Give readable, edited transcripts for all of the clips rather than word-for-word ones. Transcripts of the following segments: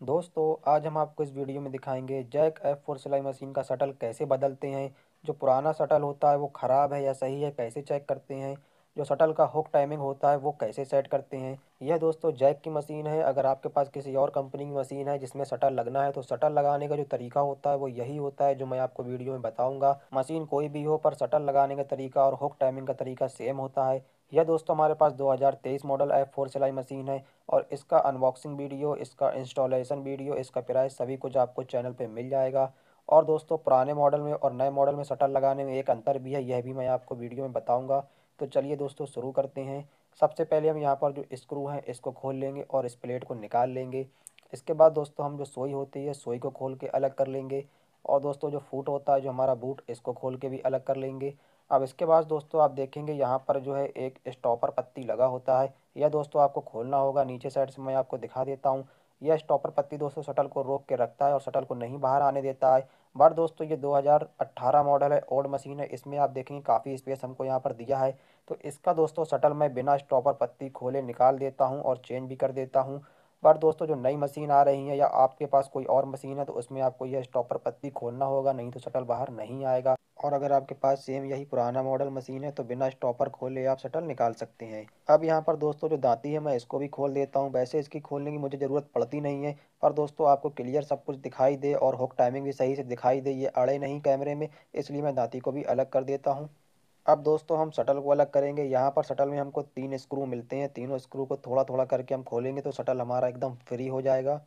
दोस्तों आज हम आपको इस वीडियो में दिखाएंगे जैक F4 सिलाई मशीन का शटल कैसे बदलते हैं। जो पुराना शटल होता है वो ख़राब है या सही है कैसे चेक करते हैं। जो शटल का हुक टाइमिंग होता है वो कैसे सेट करते हैं। यह दोस्तों जैक की मशीन है। अगर आपके पास किसी और कंपनी की मशीन है जिसमें शटल लगना है तो शटल लगाने का जो तरीका होता है वो यही होता है जो मैं आपको वीडियो में बताऊँगा। मशीन कोई भी हो पर शटल लगाने का तरीका और हुक टाइमिंग का तरीका सेम होता है। यह दोस्तों हमारे पास 2023 मॉडल F4 सिलाई मशीन है और इसका अनबॉक्सिंग वीडियो, इसका इंस्टॉलेशन वीडियो, इसका प्राइस सभी कुछ आपको चैनल पे मिल जाएगा। और दोस्तों पुराने मॉडल में और नए मॉडल में शटल लगाने में एक अंतर भी है, यह भी मैं आपको वीडियो में बताऊंगा। तो चलिए दोस्तों शुरू करते हैं। सबसे पहले हम यहाँ पर जो स्क्रू हैं इसको खोल लेंगे और इस प्लेट को निकाल लेंगे। इसके बाद दोस्तों हम जो सोई होती है सोई को खोल के अलग कर लेंगे। और दोस्तों जो फूट होता है जो हमारा बूट इसको खोल के भी अलग कर लेंगे। अब इसके बाद दोस्तों आप देखेंगे यहाँ पर जो है एक स्टॉपर पत्ती लगा होता है। यह दोस्तों आपको खोलना होगा। नीचे साइड से मैं आपको दिखा देता हूँ। यह स्टॉपर पत्ती दोस्तों शटल को रोक के रखता है और शटल को नहीं बाहर आने देता है। बट दोस्तों ये 2018 मॉडल है, ओल्ड मशीन है। इसमें आप देखेंगे काफ़ी स्पेस हमको यहाँ पर दिया है। तो इसका दोस्तों शटल मैं बिना स्टॉपर पत्ती खोले निकाल देता हूँ और चेंज भी कर देता हूँ। पर दोस्तों जो नई मशीन आ रही है या आपके पास कोई और मशीन है तो उसमें आपको यह स्टॉपर पत्ती खोलना होगा, नहीं तो शटल बाहर नहीं आएगा। और अगर आपके पास सेम यही पुराना मॉडल मशीन है तो बिना स्टॉपर खोले आप शटल निकाल सकते हैं। अब यहाँ पर दोस्तों जो दांती है मैं इसको भी खोल देता हूँ। वैसे इसकी खोलने की मुझे ज़रूरत पड़ती नहीं है, पर दोस्तों आपको क्लियर सब कुछ दिखाई दे और हुक टाइमिंग भी सही से दिखाई दे, ये अड़े नहीं कैमरे में, इसलिए मैं दांती को भी अलग कर देता हूँ। अब दोस्तों हम शटल को अलग करेंगे। यहाँ पर शटल में हमको 3 स्क्रू मिलते हैं। तीनों स्क्रू को थोड़ा थोड़ा करके हम खोलेंगे तो शटल हमारा एकदम फ्री हो जाएगा।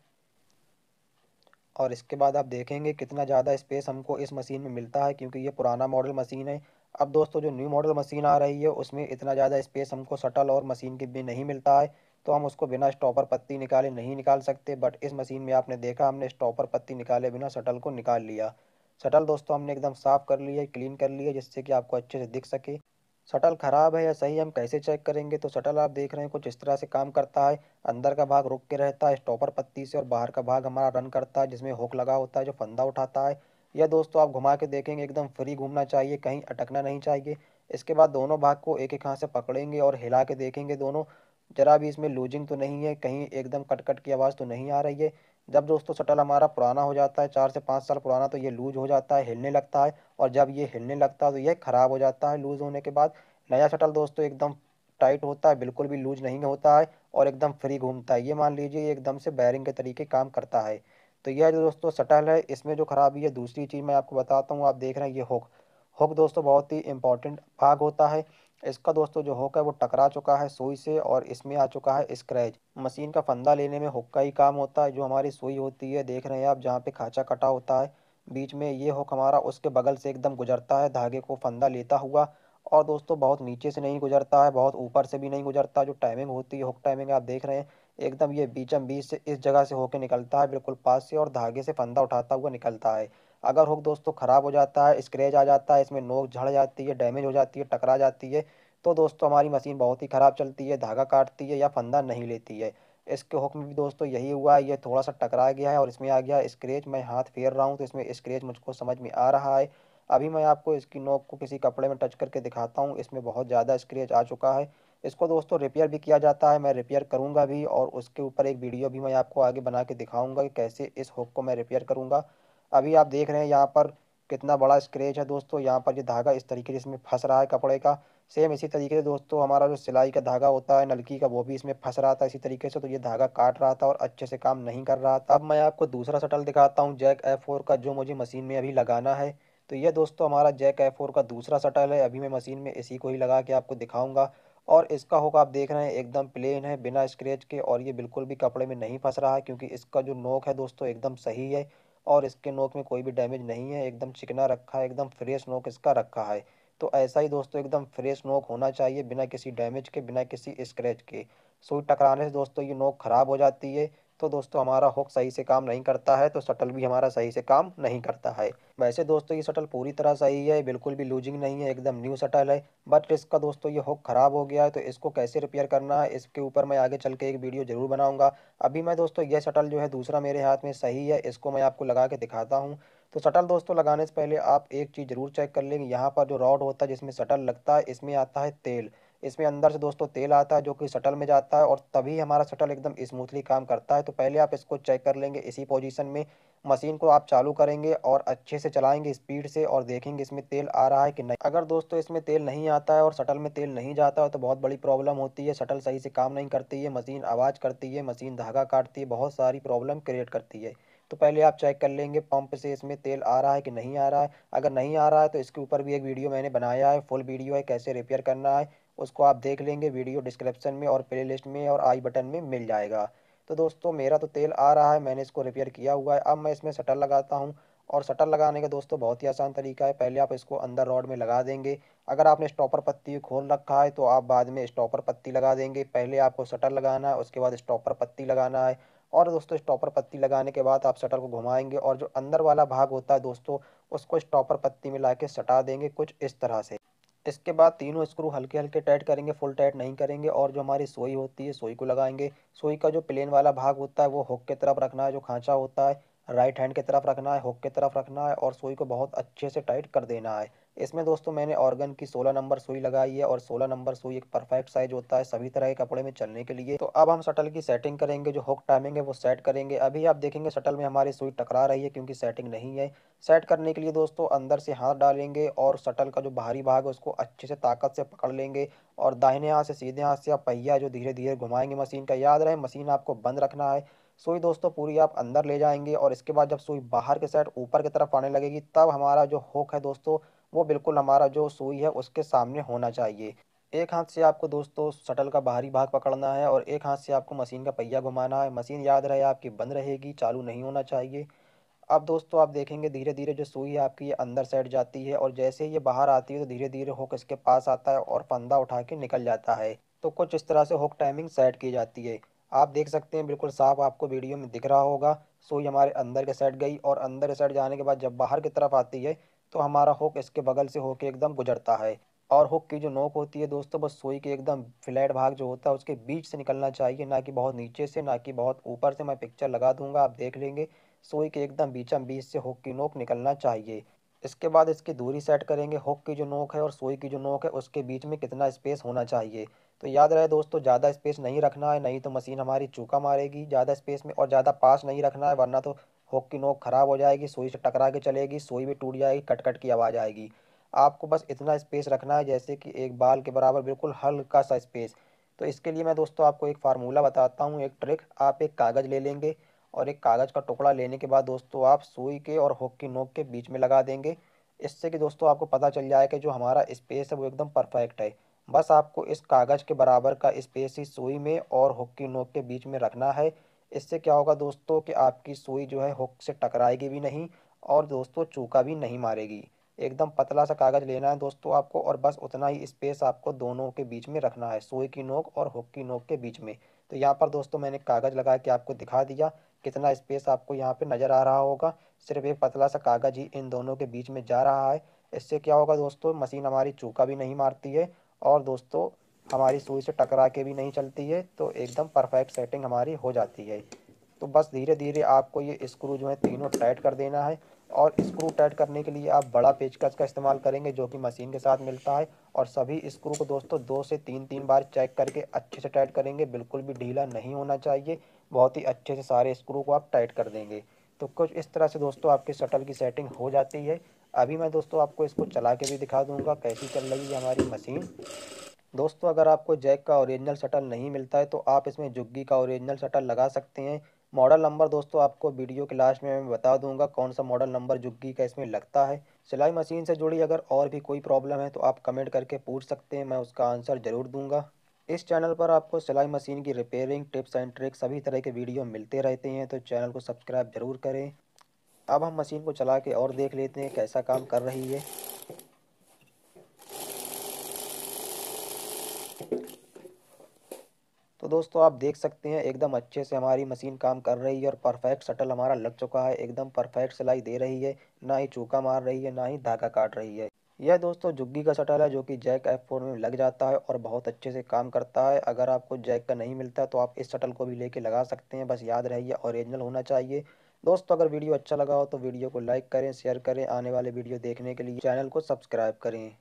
और इसके बाद आप देखेंगे कितना ज़्यादा स्पेस हमको इस मशीन में मिलता है, क्योंकि ये पुराना मॉडल मशीन है। अब दोस्तों जो न्यू मॉडल मशीन आ रही है उसमें इतना ज़्यादा स्पेस हमको शटल और मशीन के भी नहीं मिलता है, तो हम उसको बिना स्टॉपर पत्ती निकाले नहीं निकाल सकते। बट इस मशीन में आपने देखा हमने स्टॉपर पत्ती निकाले बिना शटल को निकाल लिया। शटल दोस्तों हमने एकदम साफ़ कर लिया, क्लीन कर लिया, जिससे कि आपको अच्छे से दिख सके। शटल ख़राब है या सही हम कैसे चेक करेंगे। तो शटल आप देख रहे हैं कुछ इस तरह से काम करता है। अंदर का भाग रुक के रहता है स्टॉपर पत्ती से और बाहर का भाग हमारा रन करता है जिसमें हुक लगा होता है जो फंदा उठाता है। यह दोस्तों आप घुमा के देखेंगे एकदम फ्री घूमना चाहिए, कहीं अटकना नहीं चाहिए। इसके बाद दोनों भाग को एक एक हाथ से पकड़ेंगे और हिला के देखेंगे दोनों, जरा भी इसमें लूजिंग तो नहीं है, कहीं एकदम कट कट की आवाज़ तो नहीं आ रही है। जब दोस्तों शटल हमारा पुराना हो जाता है 4 से 5 साल पुराना तो ये लूज हो जाता है, हिलने लगता है। और जब ये हिलने लगता है तो ये ख़राब हो जाता है लूज़ होने के बाद। नया शटल दोस्तों एकदम टाइट होता है, बिल्कुल भी लूज नहीं होता है और एकदम फ्री घूमता है। ये मान लीजिए ये एकदम से बैरिंग के तरीके काम करता है। तो यह जो दोस्तों शटल है इसमें जो खराबी है, दूसरी चीज़ मैं आपको बताता हूँ। आप देख रहे हैं ये हुक, हुक दोस्तों बहुत ही इंपॉर्टेंट भाग होता है। इसका दोस्तों जो हुक है वो टकरा चुका है सुई से और इसमें आ चुका है स्क्रैच। मशीन का फंदा लेने में हुक का ही काम होता है। जो हमारी सुई होती है देख रहे हैं आप, जहाँ पे खांचा कटा होता है बीच में, ये हुक हमारा उसके बगल से एकदम गुजरता है धागे को फंदा लेता हुआ। और दोस्तों बहुत नीचे से नहीं गुजरता है, बहुत ऊपर से भी नहीं गुजरता। जो टाइमिंग होती है हुक टाइमिंग आप देख रहे हैं, एकदम ये बीचम बीच से इस जगह से होके निकलता है बिल्कुल पास से और धागे से फंदा उठाता हुआ निकलता है। अगर हुक दोस्तों ख़राब हो जाता है, स्क्रैच आ जाता है, इसमें नोक झड़ जाती है, डैमेज हो जाती है, टकरा जाती है, तो दोस्तों हमारी मशीन बहुत ही ख़राब चलती है, धागा काटती है या फंदा नहीं लेती है। इसके हुक में भी दोस्तों यही हुआ है, ये थोड़ा सा टकरा गया है और इसमें आ गया स्क्रैच। मैं हाथ फेर रहा हूँ तो इसमें स्क्रैच मुझको समझ में आ रहा है। अभी मैं आपको इसकी नोक को किसी कपड़े में टच करके दिखाता हूँ, इसमें बहुत ज़्यादा स्क्रैच आ चुका है। इसको दोस्तों रिपेयर भी किया जाता है, मैं रिपेयर करूँगा भी और उसके ऊपर एक वीडियो भी मैं आपको आगे बना के दिखाऊँगा कि कैसे इस हुक को मैं रिपेयर करूँगा। अभी आप देख रहे हैं यहाँ पर कितना बड़ा स्क्रैच है दोस्तों। यहाँ पर ये धागा इस तरीके से इसमें फंस रहा है कपड़े का। सेम इसी तरीके से दोस्तों हमारा जो सिलाई का धागा होता है नलकी का वो भी इसमें फंस रहा था इसी तरीके से, तो ये धागा काट रहा था और अच्छे से काम नहीं कर रहा था। अब मैं आपको दूसरा शटल दिखाता हूँ जैक F4 का, जो मुझे मशीन में अभी लगाना है। तो ये दोस्तों हमारा जैक F4 का दूसरा शटल है। अभी मैं मशीन में इसी को ही लगा के आपको दिखाऊंगा। और इसका हुक आप देख रहे हैं एकदम प्लेन है बिना स्क्रैच के और ये बिल्कुल भी कपड़े में नहीं फंस रहा है, क्योंकि इसका जो नोक है दोस्तों एकदम सही है और इसके नोक में कोई भी डैमेज नहीं है, एकदम चिकना रखा है, एकदम फ्रेश नोक इसका रखा है। तो ऐसा ही दोस्तों एकदम फ्रेश नोक होना चाहिए, बिना किसी डैमेज के, बिना किसी स्क्रैच के। सुई टकराने से दोस्तों ये नोक खराब हो जाती है, तो दोस्तों हमारा हुक सही से काम नहीं करता है, तो शटल भी हमारा सही से काम नहीं करता है। वैसे दोस्तों ये शटल पूरी तरह सही है, बिल्कुल भी लूजिंग नहीं है, एकदम न्यू शटल है। बट इसका दोस्तों ये हुक खराब हो गया है, तो इसको कैसे रिपेयर करना है इसके ऊपर मैं आगे चल के एक वीडियो जरूर बनाऊंगा। अभी मैं दोस्तों यह शटल जो है दूसरा मेरे हाथ में सही है, इसको मैं आपको लगा के दिखाता हूँ। तो शटल दोस्तों लगाने से पहले आप एक चीज़ जरूर चेक कर लेंगे, यहाँ पर जो रॉड होता है जिसमें शटल लगता है इसमें आता है तेल। इसमें अंदर से दोस्तों तेल आता है जो कि शटल में जाता है और तभी हमारा शटल एकदम स्मूथली काम करता है। तो पहले आप इसको चेक कर लेंगे इसी पोजीशन में। मशीन को आप चालू करेंगे और अच्छे से चलाएंगे स्पीड से और देखेंगे इसमें तेल आ रहा है कि नहीं। अगर दोस्तों इसमें तेल नहीं आता है और शटल में तेल नहीं जाता है तो बहुत बड़ी प्रॉब्लम होती है। शटल सही से काम नहीं करती है, मशीन आवाज़ करती है, मशीन धागा काटती है, बहुत सारी प्रॉब्लम क्रिएट करती है। तो पहले आप चेक कर लेंगे पंप से इसमें तेल आ रहा है कि नहीं आ रहा है। अगर नहीं आ रहा है तो इसके ऊपर भी एक वीडियो मैंने बनाया है, फुल वीडियो है कैसे रिपेयर करना है। उसको आप देख लेंगे, वीडियो डिस्क्रिप्शन में और प्ले लिस्ट में और आई बटन में मिल जाएगा। तो दोस्तों मेरा तो तेल आ रहा है, मैंने इसको रिपेयर किया हुआ है। अब मैं इसमें शटर लगाता हूँ और शटर लगाने का दोस्तों बहुत ही आसान तरीका है। पहले आप इसको अंदर रॉड में लगा देंगे। अगर आपने स्टॉपर पत्ती खोल रखा है तो आप बाद में स्टॉपर पत्ती लगा देंगे। पहले आपको शटर लगाना है, उसके बाद स्टॉपर पत्ती लगाना है। और दोस्तों स्टॉपर पत्ती लगाने के बाद आप शटर को घुमाएंगे और जो अंदर वाला भाग होता है दोस्तों उसको स्टॉपर पत्ती में लाके सटा देंगे कुछ इस तरह से। इसके बाद तीनों स्क्रू हल्के हल्के टाइट करेंगे, फुल टाइट नहीं करेंगे। और जो हमारी सुई होती है सुई को लगाएंगे। सुई का जो प्लेन वाला भाग होता है वो हुक की तरफ रखना है, जो खांचा होता है राइट हैंड की तरफ रखना है, हुक की तरफ रखना है और सुई को बहुत अच्छे से टाइट कर देना है। इसमें दोस्तों मैंने ऑर्गन की 16 नंबर सुई लगाई है और 16 नंबर सुई एक परफेक्ट साइज होता है सभी तरह के कपड़े में चलने के लिए। तो अब हम शटल की सेटिंग करेंगे, जो हुक टाइमिंग है वो सेट करेंगे। अभी आप देखेंगे शटल में हमारी सुई टकरा रही है क्योंकि सेटिंग नहीं है। सेट करने के लिए दोस्तों अंदर से हाथ डालेंगे और शटल का जो बाहरी भाग है उसको अच्छे से ताकत से पकड़ लेंगे और दाहिने हाथ से सीधे हाथ से आप पहिया जो धीरे धीरे घुमाएंगे मशीन का। याद रहे मशीन आपको बंद रखना है। सुई दोस्तों पूरी आप अंदर ले जाएंगे और इसके बाद जब सुई बाहर के साइड ऊपर की तरफ आने लगेगी तब हमारा जो हुक है दोस्तों वो बिल्कुल हमारा जो सुई है उसके सामने होना चाहिए। एक हाथ से आपको दोस्तों शटल का बाहरी भाग पकड़ना है और एक हाथ से आपको मशीन का पहिया घुमाना है। मशीन याद रहे आपकी बंद रहेगी, चालू नहीं होना चाहिए। अब दोस्तों आप देखेंगे धीरे धीरे जो सुई है आपकी ये अंदर साइड जाती है और जैसे ही ये बाहर आती है तो धीरे धीरे हुक इसके पास आता है और फंदा उठा के निकल जाता है। तो कुछ इस तरह से हुक टाइमिंग सेट की जाती है। आप देख सकते हैं बिल्कुल साफ आपको वीडियो में दिख रहा होगा। सुई हमारे अंदर के साइड गई और अंदर के साइड जाने के बाद जब बाहर की तरफ आती है तो हमारा हुक इसके बगल से होके एकदम गुजरता है। और हुक की जो नोक होती है दोस्तों बस सुई के एकदम फ्लैट भाग जो होता है उसके बीच से निकलना चाहिए, ना कि बहुत नीचे से, ना कि बहुत ऊपर से। मैं पिक्चर लगा दूंगा आप देख लेंगे। सुई के एकदम बीचम बीच से हुक की नोक निकलना चाहिए। इसके बाद इसकी दूरी सेट करेंगे, हुक की जो नोक है और सुई की जो नोक है उसके बीच में कितना स्पेस होना चाहिए। तो याद रहे दोस्तों ज़्यादा स्पेस नहीं रखना है, नहीं तो मशीन हमारी चूका मारेगी। ज़्यादा स्पेस में और ज़्यादा पास नहीं रखना है वरना तो हुक की नोक खराब हो जाएगी, सुई से टकरा के चलेगी, सुई भी टूट जाएगी, कट कट की आवाज़ आएगी। आपको बस इतना स्पेस रखना है जैसे कि एक बाल के बराबर, बिल्कुल हल्का सा स्पेस। तो इसके लिए मैं दोस्तों आपको एक फार्मूला बताता हूँ, एक ट्रिक। आप एक कागज़ ले लेंगे और एक कागज़ का टुकड़ा लेने के बाद दोस्तों आप सुई के और हुक की नोक के बीच में लगा देंगे। इससे कि दोस्तों आपको पता चल जाए कि जो हमारा स्पेस है वो एकदम परफेक्ट है। बस आपको इस कागज़ के बराबर का स्पेस ही सुई में और हुक की नोक के बीच में रखना है। इससे क्या होगा दोस्तों कि आपकी सुई जो है हुक से टकराएगी भी नहीं और दोस्तों चूका भी नहीं मारेगी। एकदम पतला सा कागज़ लेना है दोस्तों आपको और बस उतना ही स्पेस आपको दोनों के बीच में रखना है, सुई की नोक और हुक की नोक के बीच में। तो यहाँ पर दोस्तों मैंने कागज़ लगा के आपको दिखा दिया कितना स्पेस आपको यहाँ पे नज़र आ रहा होगा। सिर्फ एक पतला सा कागज़ ही इन दोनों के बीच में जा रहा है। इससे क्या होगा दोस्तों मशीन हमारी चूका भी नहीं मारती है और दोस्तों हमारी सुई से टकरा के भी नहीं चलती है। तो एकदम परफेक्ट सेटिंग हमारी हो जाती है। तो बस धीरे धीरे आपको ये स्क्रू जो है तीनों टाइट कर देना है। और स्क्रू टाइट करने के लिए आप बड़ा पेचकस का इस्तेमाल करेंगे जो कि मशीन के साथ मिलता है। और सभी स्क्रू को दोस्तों 2 से 3 बार चेक करके अच्छे से टाइट करेंगे, बिल्कुल भी ढीला नहीं होना चाहिए। बहुत ही अच्छे से सारे स्क्रू को आप टाइट कर देंगे। तो कुछ इस तरह से दोस्तों आपकी शटल की सेटिंग हो जाती है। अभी मैं दोस्तों आपको इसको चला के भी दिखा दूंगा कैसी चल रही है हमारी मशीन। दोस्तों अगर आपको जैक का ओरिजिनल शटल नहीं मिलता है तो आप इसमें जुग्गी का ओरिजिनल शटल लगा सकते हैं। मॉडल नंबर दोस्तों आपको वीडियो के लास्ट में मैं बता दूंगा कौन सा मॉडल नंबर जुग्गी का इसमें लगता है। सिलाई मशीन से जुड़ी अगर और भी कोई प्रॉब्लम है तो आप कमेंट करके पूछ सकते हैं, मैं उसका आंसर ज़रूर दूंगा। इस चैनल पर आपको सिलाई मशीन की रिपेयरिंग टिप्स एंड ट्रिक्स सभी तरह के वीडियो मिलते रहते हैं, तो चैनल को सब्सक्राइब जरूर करें। अब हम मशीन को चला के और देख लेते हैं कैसा काम कर रही है। तो दोस्तों आप देख सकते हैं एकदम अच्छे से हमारी मशीन काम कर रही है और परफेक्ट शटल हमारा लग चुका है, एकदम परफेक्ट सिलाई दे रही है, ना ही चूका मार रही है ना ही धागा काट रही है। यह दोस्तों जुग्गी का शटल है जो कि जैक F4 में लग जाता है और बहुत अच्छे से काम करता है। अगर आपको जैक का नहीं मिलता तो आप इस शटल को भी लेके लगा सकते हैं, बस याद रहिए ओरिजिनल होना चाहिए। दोस्तों अगर वीडियो अच्छा लगा हो तो वीडियो को लाइक करें, शेयर करें, आने वाले वीडियो देखने के लिए चैनल को सब्सक्राइब करें।